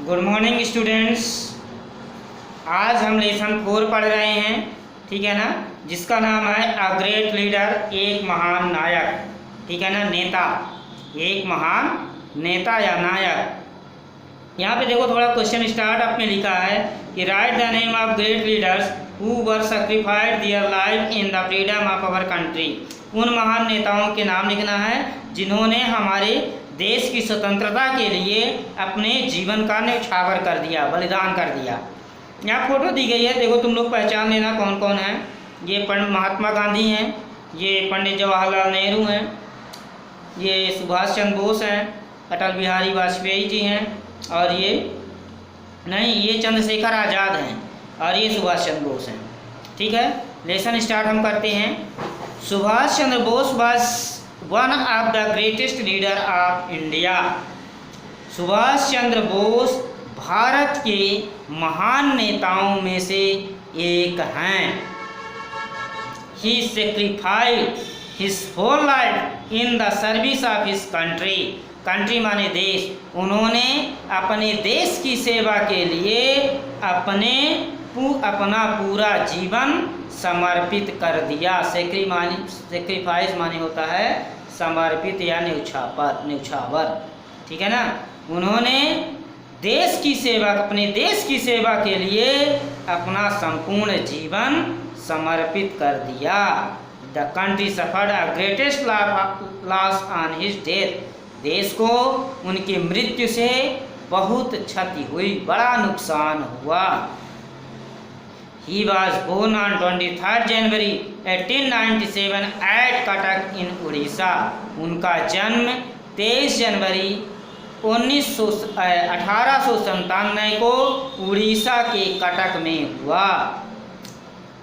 Good morning students. आज हम lesson 4 पढ़ रहे हैं, ठीक है ना, जिसका नाम है अ ग्रेट लीडर, एक महान नायक। ठीक है ना, नेता, एक महान नेता या नायक। यहाँ पे देखो थोड़ा क्वेश्चन स्टार्ट आपने लिखा है कि right the name of great leaders who were sacrificed their life in the freedom of our country. उन महान नेताओं के नाम लिखना है जिन्होंने हमारे देश की स्वतंत्रता के लिए अपने जीवन का न्यौछावर कर दिया, बलिदान कर दिया। यहाँ फोटो दी गई है, देखो तुम लोग पहचान लेना कौन कौन है। ये महात्मा गांधी हैं, ये पंडित जवाहरलाल नेहरू हैं, ये सुभाष चंद्र बोस हैं, अटल बिहारी वाजपेयी जी हैं, और ये चंद्रशेखर आज़ाद हैं, और ये सुभाष चंद्र बोस हैं। ठीक है, लेसन स्टार्ट हम करते हैं। Subhash Chandra Bose was one of the greatest leader of India. Subhash Chandra Bose Bharat के महान नेताओं में से एक हैं। He sacrificed his whole life in the service of his country. Country माने देश। उन्होंने अपने देश की सेवा के लिए अपना पूरा जीवन समर्पित कर दिया। सेक्रीफाइस माने होता है समर्पित या न्यौछावर। ठीक है ना, उन्होंने देश की सेवा, अपने देश की सेवा के लिए अपना संपूर्ण जीवन समर्पित कर दिया। The country suffered a greatest loss on his death. देश को उनकी मृत्यु से बहुत क्षति हुई, बड़ा नुकसान हुआ। He was born on 23rd January 1897 at Cuttack in Orissa. उनका जन्म 23 जनवरी 1897 को उड़ीसा के कटक में हुआ।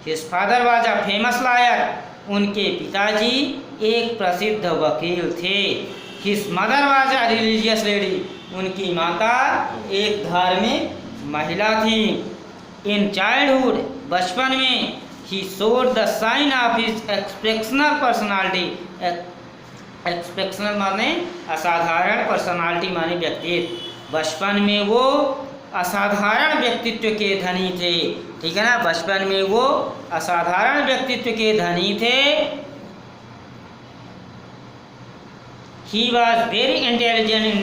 His father was a famous lawyer। उनके पिताजी एक प्रसिद्ध वकील थे। His mother was a religious lady। उनकी माता एक धार्मिक महिला थी। In childhood, बचपन में he showed the sign of his exceptional personality। Exceptional माने असाधारण, पर्सनालिटी माने व्यक्तित्व। बचपन में वो असाधारण व्यक्तित्व के धनी थे। ठीक है ना, बचपन में वो असाधारण व्यक्तित्व के धनी थे। He was very intelligent in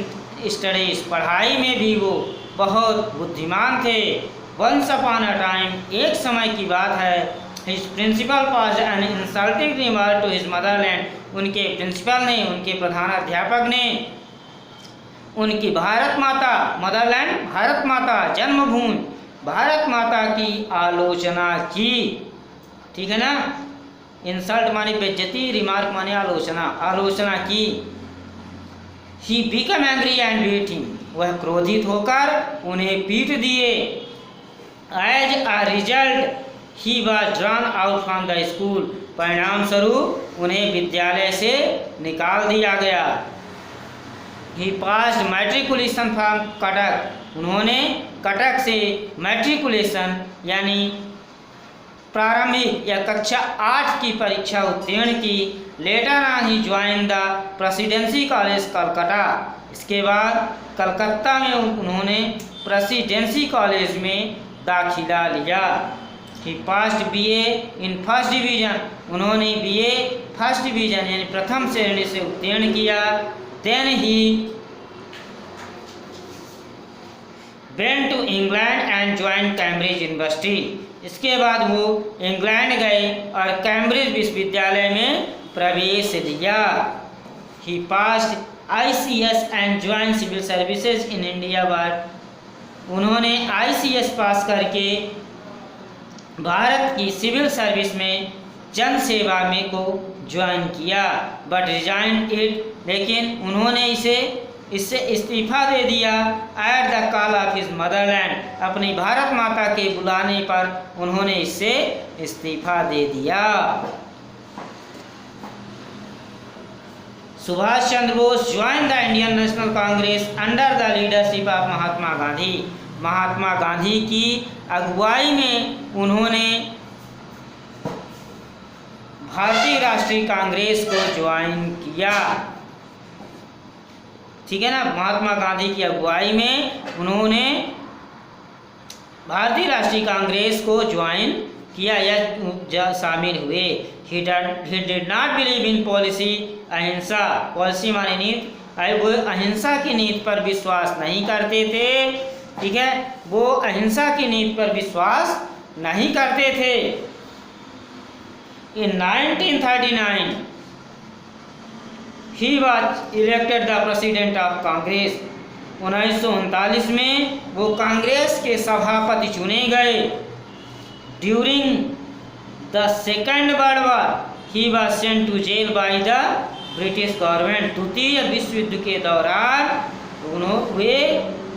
studies। पढ़ाई में भी वो बहुत बुद्धिमान थे। Once upon a time, एक समय की बात है, his principal passed an insulting remark to his motherland। उनके प्रिंसिपल ने, उनके प्रधानाध्यापक ने उनकी भारत माता, मदरलैंड भारत माता, जन्मभूमि भारत माता की आलोचना की। ठीक है ना, इंसल्ट माने बेइज्जती, रिमार्क माने आलोचना की। He became angry and beat him। वह क्रोधित होकर उन्हें पीट दिए। As a result, he was drawn out from the school। परिणाम स्वरूप उन्हें विद्यालय से निकाल दिया गया। He passed matriculation from Cuttack. उन्होंने कटक से मैट्रिकुलेशन यानी प्रारंभिक या कक्षा 8 की परीक्षा उत्तीर्ण की। Later on he join the presidency college Calcutta. इसके बाद कलकत्ता में उन्होंने प्रेसिडेंसी कॉलेज में दाखिला लिया। He passed BA in first division. उन्होंने BA फर्स्ट डिवीजन यानी प्रथम श्रेणी से उत्तीर्ण किया। Then he went to England and join Cambridge University. इसके बाद वो इंग्लैंड गए और कैम्ब्रिज विश्वविद्यालय में प्रवेश लिया। He passed ICS and join civil services in India बार। उन्होंने ICS पास करके भारत की सिविल सर्विस में जन सेवा में को ज्वाइन किया। बट रिजाइन इट, लेकिन उन्होंने इससे इस्तीफा दे दिया। At the call of his Motherland. अपनी भारत माता के बुलाने पर उन्होंने इससे इस्तीफा दे दिया। Subhash Chandra Bose join the Indian National Congress under the leadership of Mahatma Gandhi. Mahatma Gandhi की अगुवाई में उन्होंने भारतीय राष्ट्रीय कांग्रेस को ज्वाइन किया। ठीक है ना। महात्मा गांधी की अगुवाई में उन्होंने भारतीय राष्ट्रीय कांग्रेस को ज्वाइन किया या शामिल हुए। He did not believe in policy, अहिंसा, पॉलिसी माने नीति, वो अहिंसा की नीति पर विश्वास नहीं करते थे, ठीक है, वो अहिंसा की नीति पर विश्वास नहीं करते थे। In 1939 he was elected the president of Congress. 1939 में वो कांग्रेस के सभापति चुने गए। During the second world war he was sent to jail by the British government. द्वितीय विश्व युद्ध के दौरान वे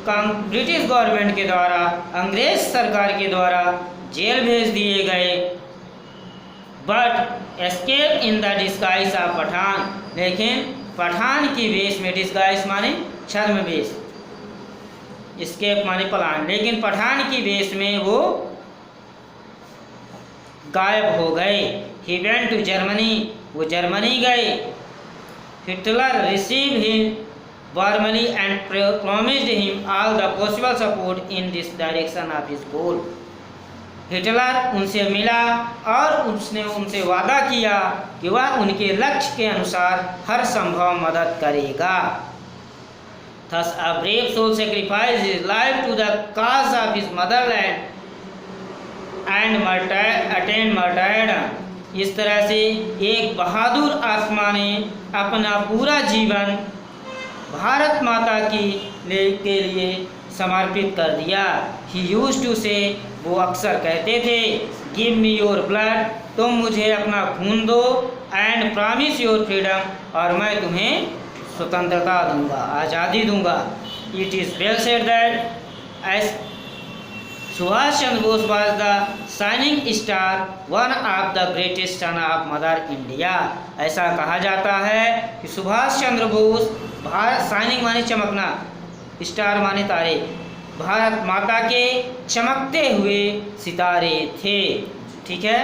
ब्रिटिश गवर्नमेंट के द्वारा, अंग्रेज सरकार के द्वारा जेल भेज दिए गए। But escape in the disguise of Pathan, लेकिन पठान की वेश में, डिस्गाइज माने छद्म वेश, एस्केप माने पलायन, लेकिन पठान की वेश में वो गायब हो गए। ही वेंट टू जर्मनी, वो जर्मनी गए। Hitler receive him warmly and promised him all the possible support in this direction of his goal। Hitler उनसे मिला और उसने उनसे वादा किया कि वह उनके लक्ष्य के अनुसार हर संभव मदद करेगा। Thus a brave soul sacrificed his life to the cause of his motherland and attained martyrdom। इस तरह से एक बहादुर आत्मा ने अपना पूरा जीवन भारत माता के लिए समर्पित कर दिया। ही यूज्ड टू से, वो अक्सर कहते थे, गिव मी योर ब्लड, तुम मुझे अपना खून दो, एंड प्रॉमिस योर फ्रीडम, और मैं तुम्हें स्वतंत्रता दूंगा, आज़ादी दूंगा। It is well said that as Subhash Chandra Bose was the shining star, one of the greatest son of mother India. ऐसा कहा जाता है कि सुभाष चंद्र बोस भारत, शाइनिंग माने चमकना, स्टार माने तारे, भारत माता के चमकते हुए सितारे थे, ठीक है।